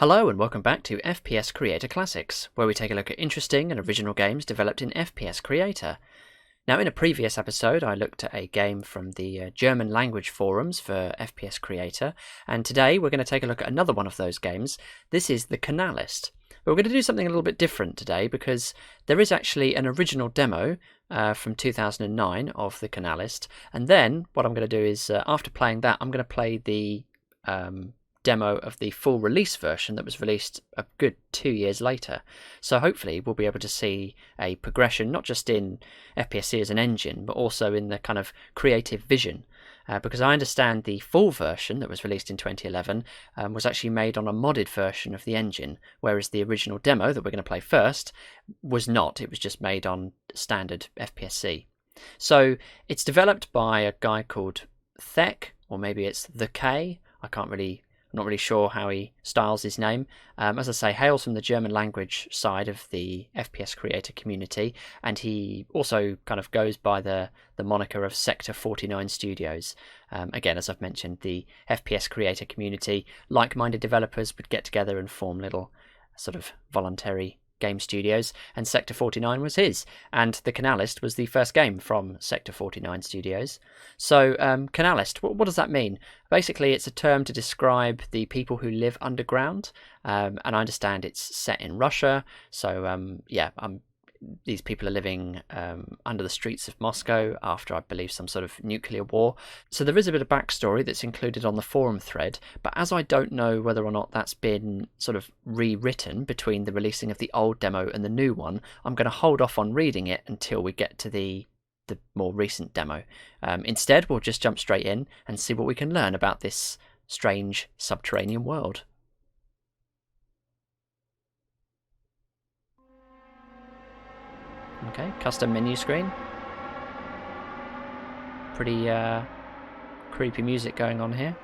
Hello and welcome back to FPS Creator Classics, where we take a look at interesting and original games developed in FPS Creator. Now, in a previous episode, I looked at a game from the German language forums for FPS Creator, and today we're going to take a look at another one of those games. This is the Canalyst. But we're going to do something a little bit different today because there is actually an original demo from 2009 of the Canalyst, and then what I'm going to do is, after playing that, I'm going to play the demo of the full release version that was released a good 2 years later. So hopefully we'll be able to see a progression, not just in FPSC as an engine, but also in the kind of creative vision. Because I understand the full version that was released in 2011 was actually made on a modded version of the engine, whereas the original demo that we're going to play first was not. It was just made on standard FPSC. So it's developed by a guy called Thek, or maybe it's the K. I'm not really sure how he styles his name. As I say, hails from the German language side of the FPS Creator community, and he also kind of goes by the moniker of Sector 49 Studios. Again, as I've mentioned, the FPS Creator community, like-minded developers would get together and form little sort of voluntary game studios, and Sector 49 was his, and the Canalyst was the first game from Sector 49 Studios. So Canalyst, what does that mean? Basically, it's a term to describe the people who live underground, and I understand it's set in Russia, so these people are living under the streets of Moscow after, I believe, some sort of nuclear war. So there is a bit of backstory that's included on the forum thread, but as I don't know whether or not that's been sort of rewritten between the releasing of the old demo and the new one, I'm going to hold off on reading it until we get to the more recent demo. Instead, we'll just jump straight in and see what we can learn about this strange subterranean world. Okay, custom menu screen. Pretty creepy music going on here.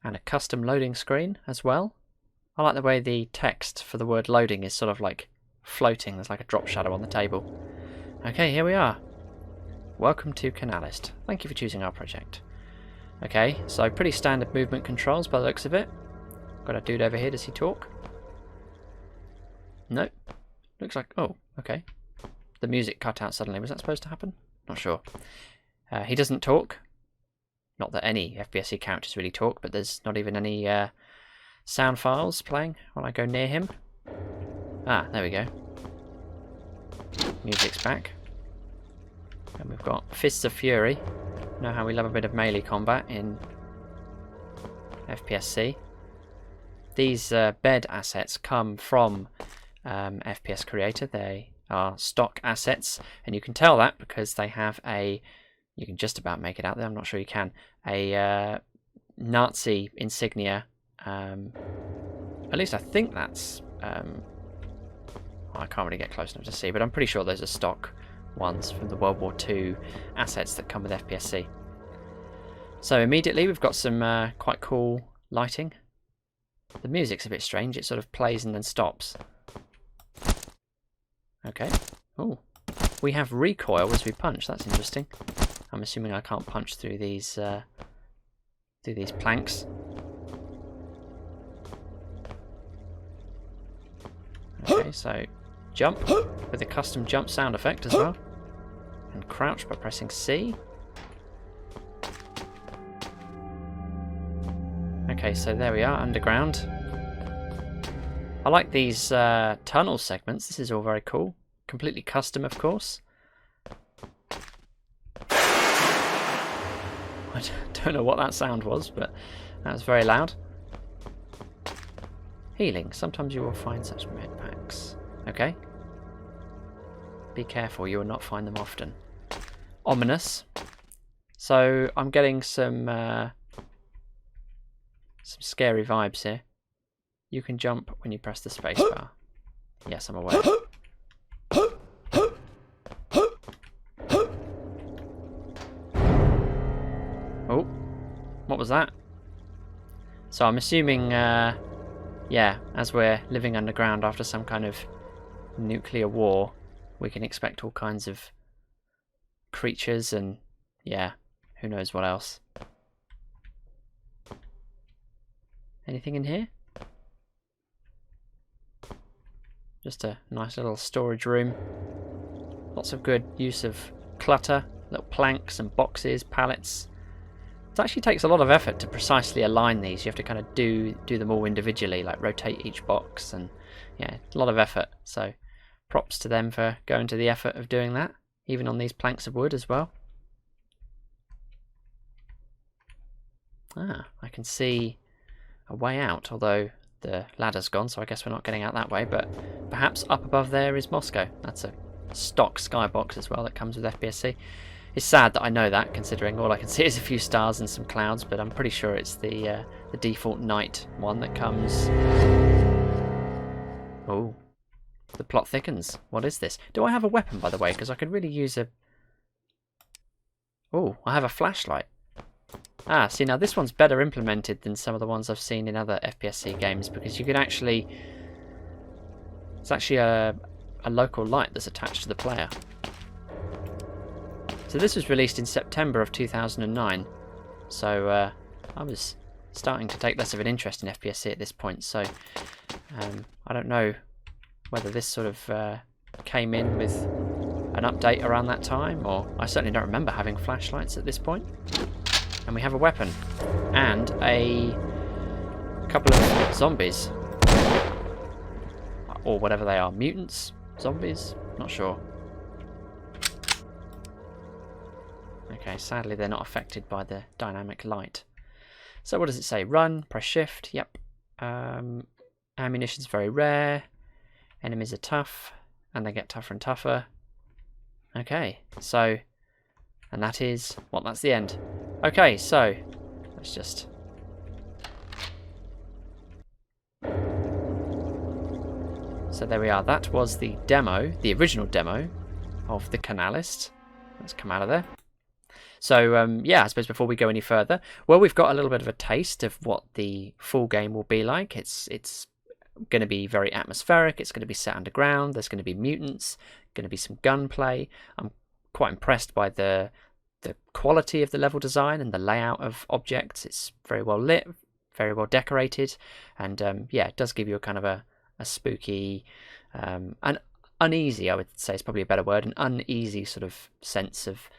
And a custom loading screen as well. I like the way the text for the word loading is sort of like floating. There's like a drop shadow on the table. Okay, here we are. Welcome to Canalyst. Thank you for choosing our project. Okay, so pretty standard movement controls by the looks of it. Got a dude over here, does he talk? Nope. Looks like, oh, okay. The music cut out suddenly, was that supposed to happen? Not sure. He doesn't talk. Not that any FPSC characters really talk, but there's not even any sound files playing when I go near him. Ah, there we go. Music's back. And we've got Fists of Fury. You know how we love a bit of melee combat in FPSC. These bed assets come from FPS Creator. They are stock assets, and you can tell that because they have a, you can just about make it out there, I'm not sure you can, a Nazi insignia. At least I think that's I can't really get close enough to see, but I'm pretty sure those are stock ones from the World War II assets that come with FPSC. So immediately we've got some quite cool lighting. The music's a bit strange, it sort of plays and then stops. Okay. Oh, we have recoil as we punch, that's interesting. I'm assuming I can't punch through these planks. Okay, so jump with a custom jump sound effect as well, and crouch by pressing C. Okay, so there we are, underground. I like these tunnel segments, this is all very cool. Completely custom, of course. I don't know what that sound was, but that was very loud. Healing. Sometimes you will find such med packs. Okay. Be careful, you will not find them often. Ominous. So I'm getting some scary vibes here. You can jump when you press the spacebar. Yes, I'm aware. Oh, what was that? So I'm assuming yeah, as we're living underground after some kind of nuclear war, we can expect all kinds of creatures and, yeah, who knows what else. Anything in here? Just a nice little storage room. Lots of good use of clutter, little planks and boxes, pallets. It actually takes a lot of effort to precisely align these. You have to kind of do them all individually, like rotate each box, and yeah, a lot of effort. So props to them for going to the effort of doing that, even on these planks of wood as well. Ah, I can see a way out, although the ladder's gone, so I guess we're not getting out that way, but perhaps up above there is Moscow. That's a stock skybox as well that comes with FPSC. It's sad that I know that, considering all I can see is a few stars and some clouds, but I'm pretty sure it's the default night one that comes. Oh, the plot thickens. What is this? Do I have a weapon, by the way? Because I could really use a... Oh, I have a flashlight. Ah, see, now this one's better implemented than some of the ones I've seen in other FPSC games, because you can actually... It's actually a local light that's attached to the player. So this was released in September of 2009, so I was starting to take less of an interest in FPSC at this point, so I don't know whether this sort of came in with an update around that time, or I certainly don't remember having flashlights at this point. And we have a weapon and a couple of zombies, or whatever they are, mutants, zombies, not sure. Okay, sadly they're not affected by the dynamic light. So what does it say? Run, press shift, yep. Ammunition's very rare, enemies are tough, and they get tougher and tougher. Okay, so, and that is, well, that's the end. Okay, so let's just... So there we are. That was the demo, the original demo of the Canalyst. Let's come out of there. So yeah, I suppose before we go any further, well, we've got a little bit of a taste of what the full game will be like. It's going to be very atmospheric. It's going to be set underground. There's going to be mutants. Going to be some gunplay. I'm quite impressed by the quality of the level design and the layout of objects. It's very well lit, very well decorated, and yeah, it does give you a kind of a spooky, an uneasy, I would say is probably a better word, an uneasy sort of sense of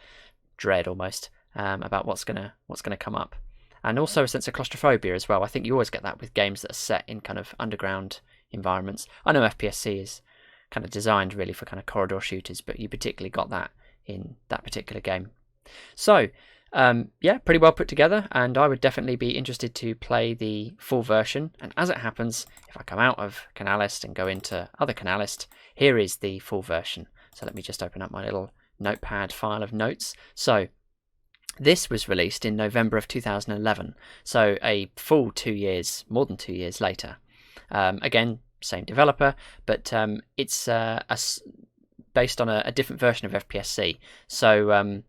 dread almost about what's gonna come up, and also a sense of claustrophobia as well. I think you always get that with games that are set in kind of underground environments. I know FPSC is kind of designed really for kind of corridor shooters, but you particularly got that in that particular game. So yeah, pretty well put together, and I would definitely be interested to play the full version. And as it happens, if I come out of Canalyst and go into other Canalyst, here is the full version. So let me just open up my little notepad file of notes. So this was released in November of 2011, so a full 2 years, more than 2 years later. Again, same developer, but it's based on a different version of FPSC. So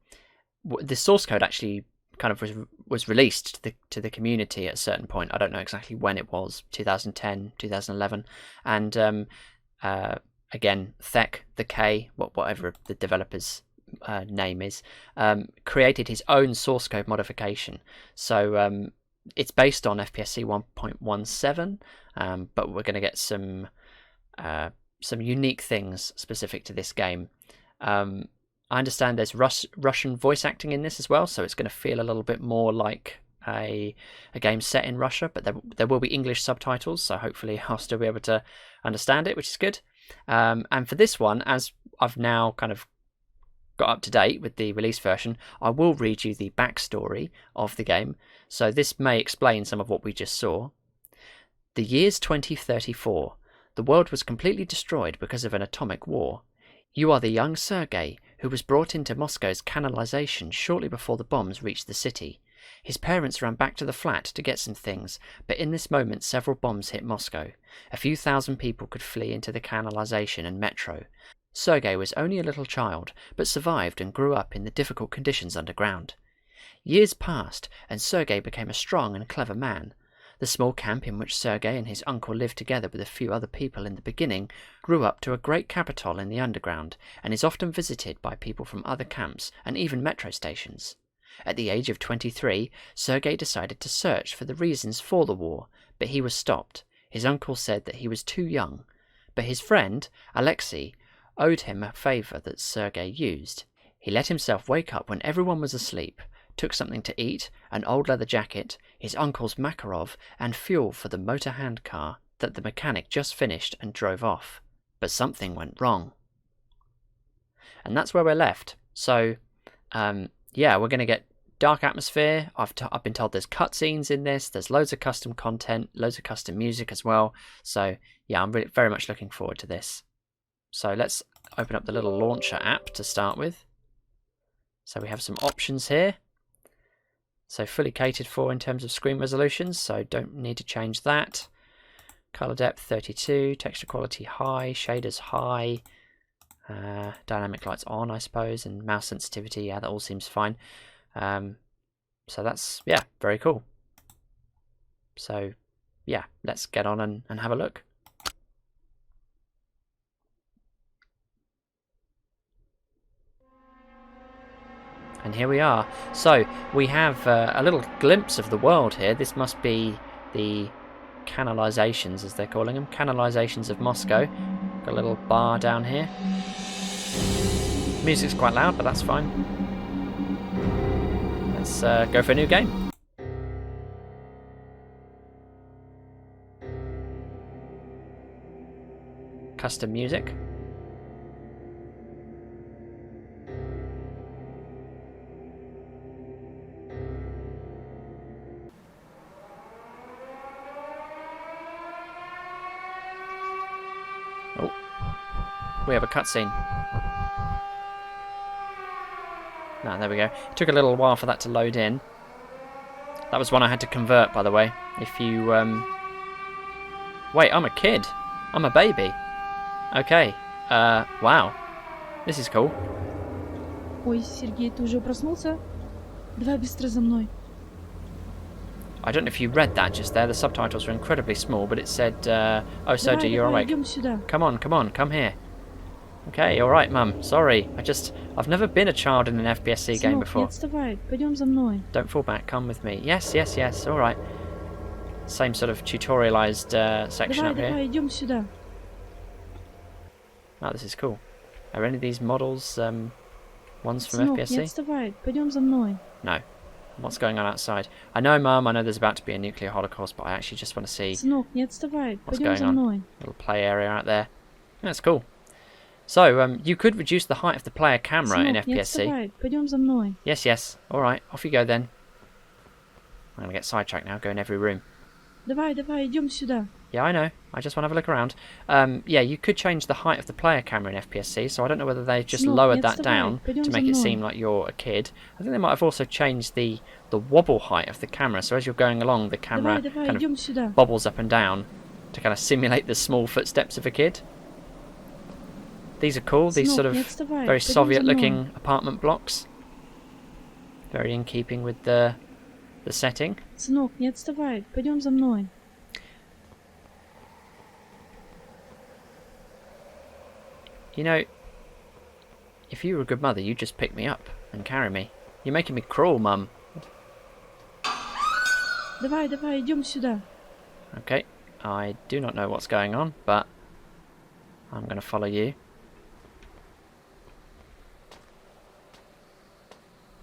the source code actually kind of was released to the community at a certain point. I don't know exactly when it was, 2010, 2011, and again, Thek, the K, whatever the developer's name is, created his own source code modification. So it's based on FPSC 1.17, but we're going to get some unique things specific to this game. I understand there's Russian voice acting in this as well, so it's going to feel a little bit more like a game set in Russia, but there will be English subtitles, so hopefully I'll still be able to understand it, which is good. And for this one, as I've now kind of got up to date with the release version, I will read you the backstory of the game, so this may explain some of what we just saw. The year's 2034. The world was completely destroyed because of an atomic war. You are the young Sergei, who was brought into Moscow's canalization shortly before the bombs reached the city. His parents ran back to the flat to get some things, but in this moment several bombs hit Moscow. A few thousand people could flee into the canalization and metro. Sergei was only a little child, but survived and grew up in the difficult conditions underground. Years passed, and Sergei became a strong and clever man. The small camp in which Sergei and his uncle lived together with a few other people in the beginning grew up to a great capital in the underground and is often visited by people from other camps and even metro stations. At the age of 23, Sergei decided to search for the reasons for the war, but he was stopped. His uncle said that he was too young, but his friend, Alexei, owed him a favour that Sergei used. He let himself wake up when everyone was asleep, took something to eat, an old leather jacket, his uncle's Makarov, and fuel for the motor hand car that the mechanic just finished and drove off. But something went wrong. And that's where we're left. So, yeah, we're going to get dark atmosphere. I've been told there's cutscenes in this. There's loads of custom content, loads of custom music as well. So, yeah, I'm really, very much looking forward to this. So let's open up the little launcher app to start with. So we have some options here. So fully catered for in terms of screen resolutions, so don't need to change that. Color depth 32, texture quality high, shaders high, dynamic lights on, I suppose, and mouse sensitivity, yeah, that all seems fine. So that's, yeah, very cool. So, yeah, let's get on and have a look. And here we are. So we have a little glimpse of the world here. This must be the canalizations, as they're calling them. Canalizations of Moscow. Got a little bar down here. Music's quite loud, but that's fine. Let's go for a new game. Custom music. Oh, we have a cutscene. No, there we go. It took a little while for that to load in. That was one I had to convert, by the way. If you, Wait, I'm a kid. I'm a baby. Okay. Wow. This is cool. Ой, Сергей, ты уже проснулся? Давай быстро за мной. I don't know if you read that just there. The subtitles were incredibly small, but it said, "Oh, Sergey, you're awake. Идем сюда. Come on, come here." Okay, all right, Mum. Sorry, I've never been a child in an FPSC game Сынок, не before. отставай, пойдем за мной. Don't fall back. Come with me. Yes. All right. Same sort of tutorialized section Давай, up here. давай, идем сюда. Oh, this is cool. Are any of these models ones from Сынок, не FPSC? отставай, пойдем за мной. No. What's going on outside? I know, Mum, I know there's about to be a nuclear holocaust, but I actually just want to see Сынок, не отставай, what's пойдем going за on. мной. Little play area out there. That's cool. So, you could reduce the height of the player camera in Сынок, не FPSC. отставай, пойдем за мной. Yes. Alright, off you go then. I'm going to get sidetracked now, go in every room. Давай, давай, идем сюда. Yeah, I know. I just want to have a look around. Yeah, you could change the height of the player camera in FPSC, so I don't know whether they've just Сынок, lowered не that down отставай, пойдем to за make it мной. seem like you're a kid. I think they might have also changed the wobble height of the camera, so as you're going along, the camera Давай, давай, kind идем of сюда. bobbles up and down to kind of simulate the small footsteps of a kid. These are cool, these Сынок, sort of не отставай, very пойдем за Soviet-looking мной. apartment blocks. Very in keeping with the setting. Сынок, не отставай, пойдем за мной. You know, if you were a good mother, you'd just pick me up and carry me. You're making me crawl, Mum. Давай, давай, идем сюда. Okay, I do not know what's going on, but I'm going to follow you.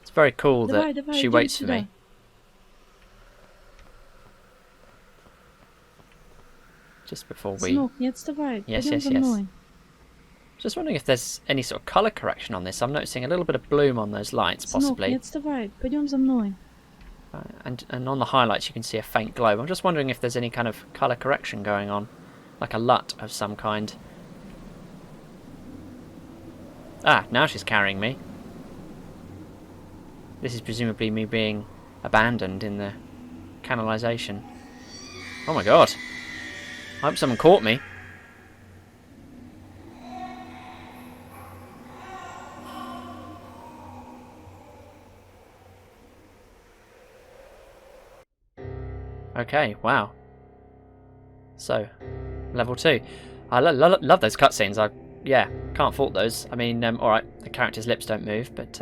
It's very cool Давай, that давай, she идем waits for сюда. me. Just before we... Сынок, не отставай, Yes, пойдем yes, за yes. мной. Just wondering if there's any sort of colour correction on this. I'm noticing a little bit of bloom on those lights, Сынок, не possibly. отставай, пойдем за мной. And on the highlights you can see a faint glow. I'm just wondering if there's any kind of colour correction going on. Like a LUT of some kind. Ah, now she's carrying me. This is presumably me being abandoned in the canalisation. Oh my god. I hope someone caught me. Okay, wow. So, level 2. I love those cutscenes. Yeah, can't fault those. I mean, alright, the characters' lips don't move, but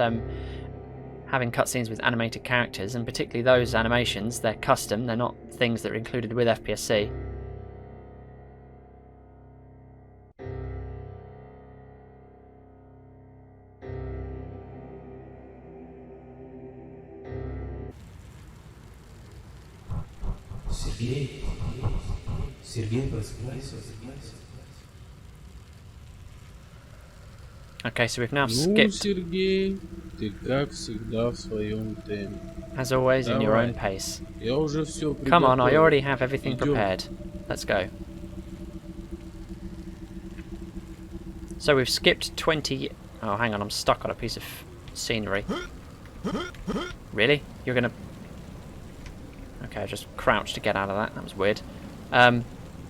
having cutscenes with animated characters, and particularly those animations, they're custom, they're not things that are included with FPSC. Сергей, просыпайся. Okay, so we've now Ну, skipped, Сергей, ты как всегда в своем темпе. as always, in your own Давай. pace. Я уже все приготовил. Come on, I already have everything Идем. prepared. Let's go. So we've skipped 20... Oh, hang on, I'm stuck on a piece of scenery. Really? You're gonna... Okay, I just crouched to get out of that. That was weird.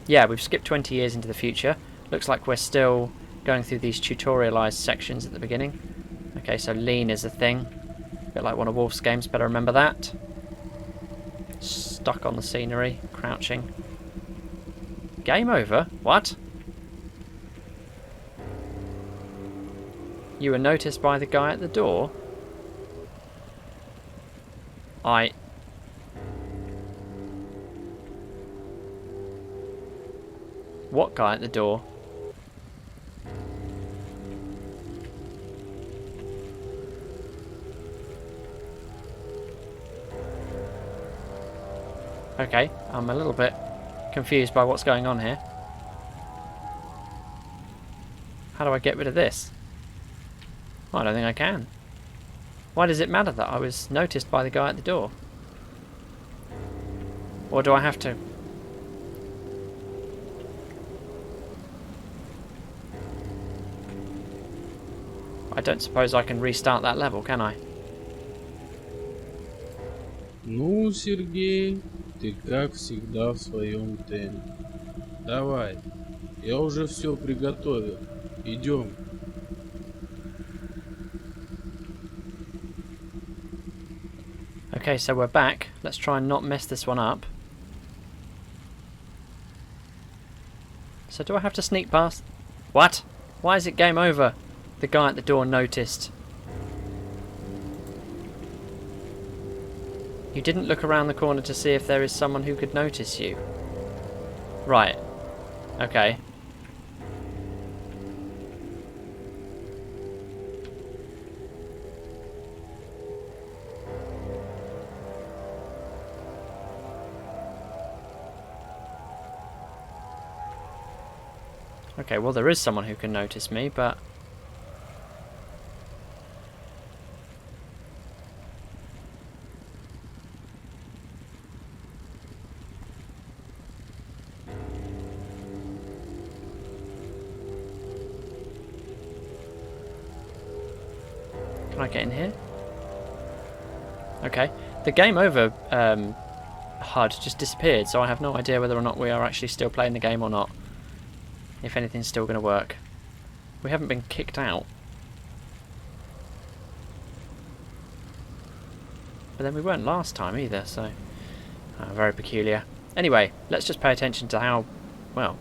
Yeah, we've skipped 20 years into the future. Looks like we're still going through these tutorialized sections at the beginning. Okay, so lean is a thing. A bit like one of Wolf's games, better remember that. Stuck on the scenery, crouching. Game over? What? You were noticed by the guy at the door? What guy at the door? Okay, I'm a little bit confused by what's going on here. How do I get rid of this? Well, I don't think I can. Why does it matter that I was noticed by the guy at the door? Or do I have to... I don't suppose I can restart that level, can I? Ну, Сергей, ты как всегда в своем темпе. Давай. Я уже все приготовил. Идем. Okay, so we're back. Let's try and not mess this one up. So do I have to sneak past? What? Why is it game over? The guy at the door noticed. You didn't look around the corner to see if there is someone who could notice you. Right. Okay. Okay, well there is someone who can notice me, but... Can I get in here? Okay. The game over HUD just disappeared, so I have no idea whether or not we are actually still playing the game or not. If anything's still going to work. We haven't been kicked out. But then we weren't last time either, so... very peculiar. Anyway, let's just pay attention to how, well,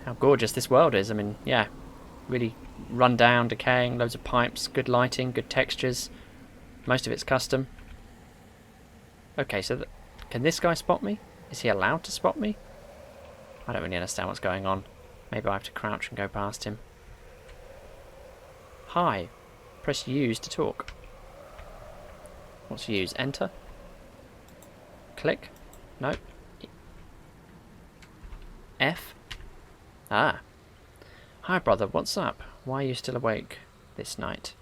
how gorgeous this world is. I mean, yeah, really run down, decaying, loads of pipes, good lighting, good textures. Most of it's custom. Okay, so can this guy spot me? Is he allowed to spot me? I don't really understand what's going on. Maybe I have to crouch and go past him. Hi. Press use to talk. What's use? Enter? Click? No. F? Ah. Hi brother, what's up? Why are you still awake this night?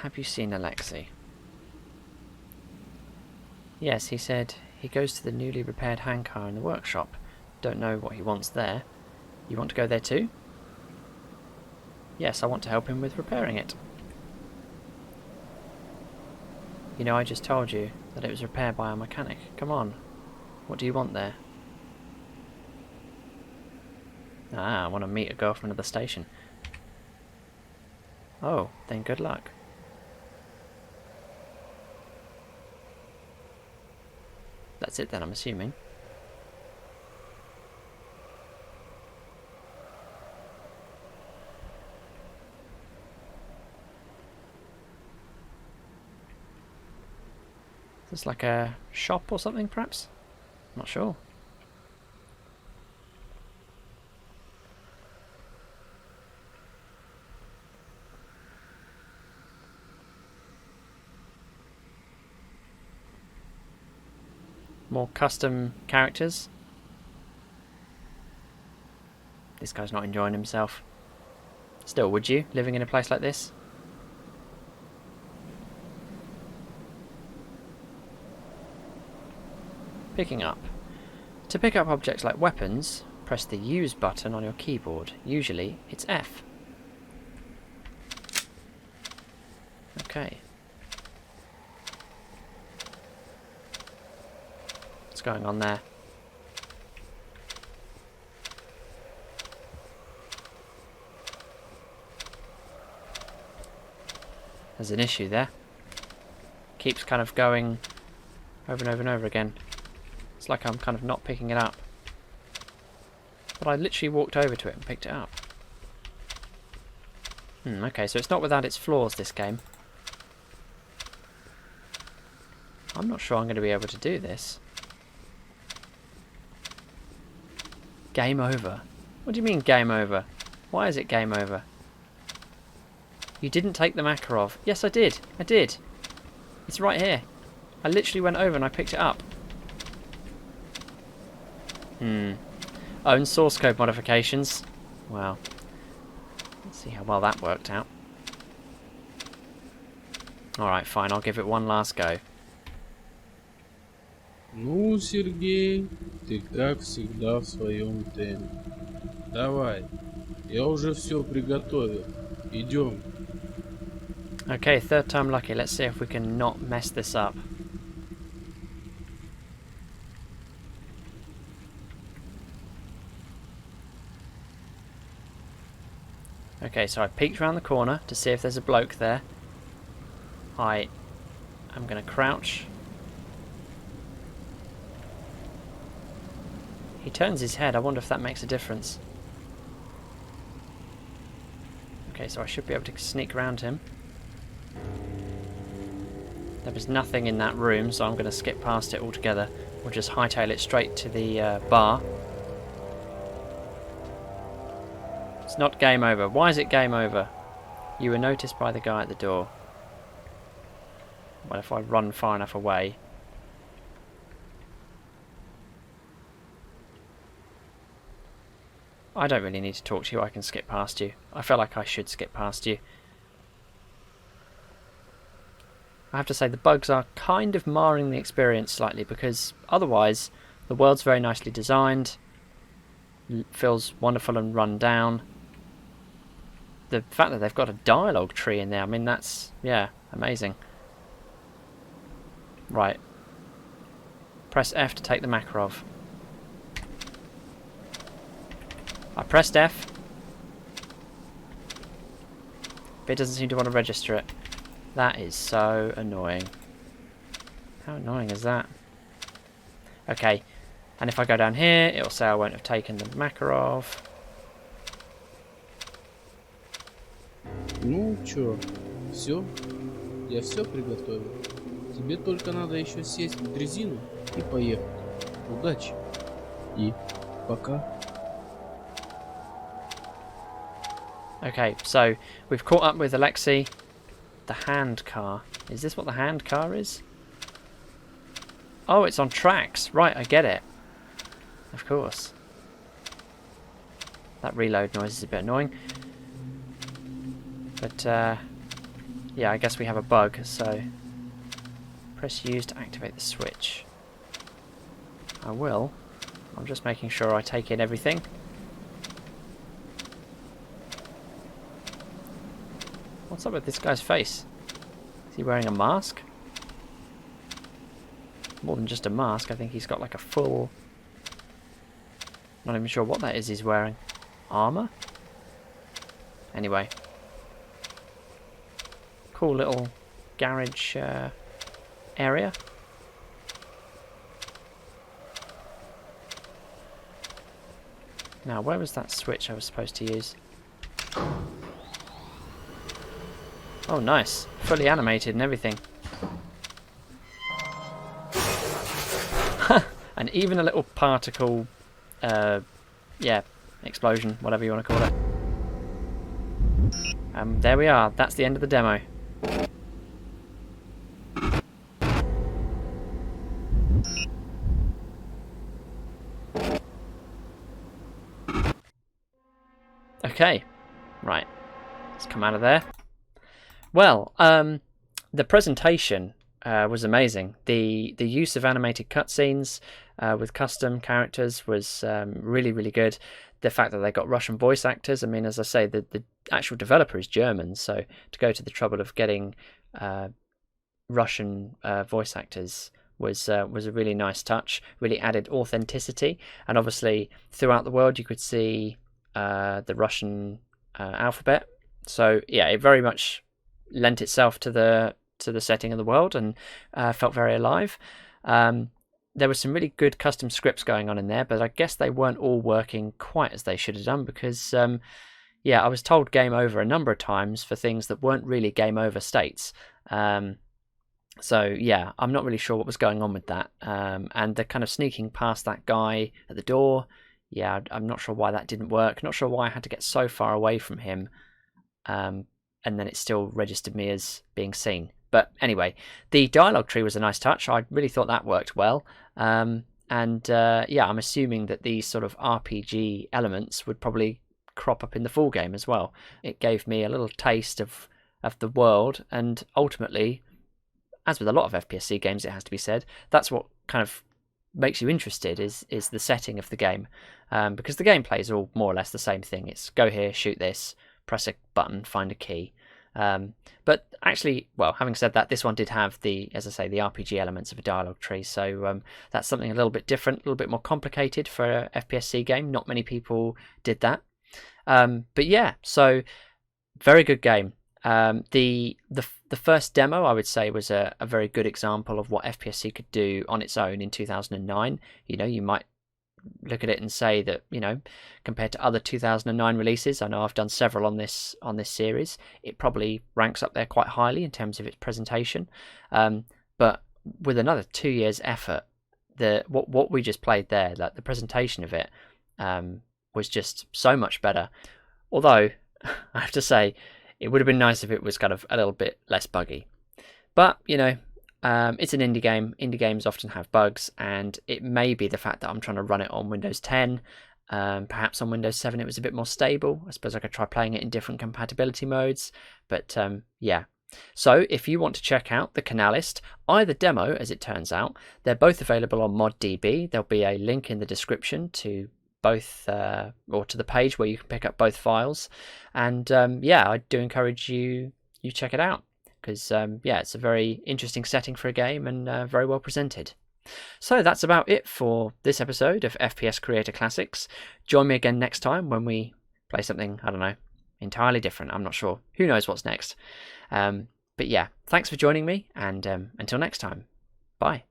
Have you seen Alexei? Yes, he said he goes to the newly repaired handcar in the workshop. Don't know what he wants there. You want to go there too? Yes, I want to help him with repairing it. You know, I just told you that it was repaired by a mechanic. Come on. What do you want there? Ah, I want to meet a girl from another station. Oh, then good luck. That's it then, I'm assuming. Is this like a shop or something, perhaps? Not sure. More custom characters. This guy's not enjoying himself. Still, would you, living in a place like this? Picking up. To pick up objects like weapons, press the Use button on your keyboard. Usually, it's F. Okay. What's going on there? There's an issue there. Keeps kind of going over and over and over again. It's like I'm kind of not picking it up. But I literally walked over to it and picked it up. Okay, so it's not without its flaws, this game. I'm not sure I'm going to be able to do this. Game over. What do you mean game over? Why is it game over? You didn't take the Makarov. Yes, I did. I did. It's right here. I literally went over and I picked it up. Own source code modifications. Wow. Let's see how well that worked out. Alright, fine. I'll give it one last go. Ну, Сергей, ты как всегда в своем темпе. Давай, я уже все приготовил. Идем. Okay, third time lucky. Let's see if we can not mess this up. Okay, so I peeked around the corner to see if there's a bloke there. I am going to crouch. He turns his head. I wonder if that makes a difference. Okay, so I should be able to sneak around him. There was nothing in that room, so I'm going to skip past it altogether. We'll just hightail it straight to the bar. It's not game over. Why is it game over? You were noticed by the guy at the door. Well, if I run far enough away. I don't really need to talk to you. I can skip past you. I feel like I should skip past you. I have to say the bugs are kind of marring the experience slightly, because otherwise the world's very nicely designed, feels wonderful and run down. The fact that they've got a dialogue tree in there, I mean, that's, yeah, amazing. Right. Press F to take the Makarov. I pressed F, but it doesn't seem to want to register it. That is so annoying. How annoying is that? Okay, and if I go down here, it'll say I won't have taken the Makarov. Ну чё, все? Я все приготовил. Тебе только надо еще сесть в дрезину и поехать. Удачи. И пока. Okay, so we've caught up with Alexei. The hand car. Is this what the hand car is? Oh, it's on tracks. Right, I get it. Of course. That reload noise is a bit annoying. But, yeah, I guess we have a bug, so... Press Use to activate the switch. I will. I'm just making sure I take in everything. What's up with this guy's face? Is he wearing a mask? More than just a mask, I think he's got like a full... Not even sure what that is he's wearing. Armour? Anyway. cool little garage area. Now, where was that switch I was supposed to use? Oh, nice. Fully animated and everything. And even a little particle, yeah, explosion, whatever you want to call it. There we are. That's the end of the demo. Okay, right. Let's come out of there. Well, the presentation was amazing. The use of animated cutscenes with custom characters was really, really good. The fact that they got Russian voice actors, I mean, as I say, the actual developer is German, so to go to the trouble of getting Russian voice actors was a really nice touch, really added authenticity. And obviously, throughout the world, you could see the Russian alphabet. So yeah, it very much lent itself to the setting of the world and felt very alive. There were some really good custom scripts going on in there, but I guess they weren't all working quite as they should have done because, yeah, I was told game over a number of times for things that weren't really game over states. So yeah, I'm not really sure what was going on with that. And the kind of sneaking past that guy at the door, yeah, I'm not sure why that didn't work. Not sure why I had to get so far away from him, and then it still registered me as being seen. But anyway, the dialogue tree was a nice touch. I really thought that worked well. Yeah, I'm assuming that these sort of RPG elements would probably crop up in the full game as well. It gave me a little taste of the world, and ultimately, as with a lot of FPSC games, it has to be said, that's what kind of makes you interested is the setting of the game, because the gameplay is all more or less the same thing. It's go here, shoot this, press a button, find a key. But actually, well, having said that, this one did have as I say, the RPG elements of a dialogue tree, so that's something a little bit different, a little bit more complicated for a FPSC game. Not many people did that. But yeah, so very good game. The first demo, I would say, was a very good example of what FPSC could do on its own in 2009. You know, you might look at it and say that, you know, compared to other 2009 releases, I know I've done several on this series, it probably ranks up there quite highly in terms of its presentation. But with another 2 years effort, what we just played there, like the presentation of it, was just so much better. Although I have to say, it would have been nice if it was kind of a little bit less buggy. But, you know, it's an indie game. Indie games often have bugs, and it may be the fact that I'm trying to run it on Windows 10. Perhaps on Windows 7 it was a bit more stable. I suppose I could try playing it in different compatibility modes. But yeah. So if you want to check out the Canalyst, either demo, as it turns out, they're both available on ModDB. There'll be a link in the description to both, or to the page where you can pick up both files. And yeah, I do encourage you check it out, because yeah, it's a very interesting setting for a game and very well presented. So that's about it for this episode of FPS Creator Classics. Join me again next time when we play something, I don't know, entirely different. I'm not sure. Who knows what's next? But yeah, thanks for joining me, and until next time, bye.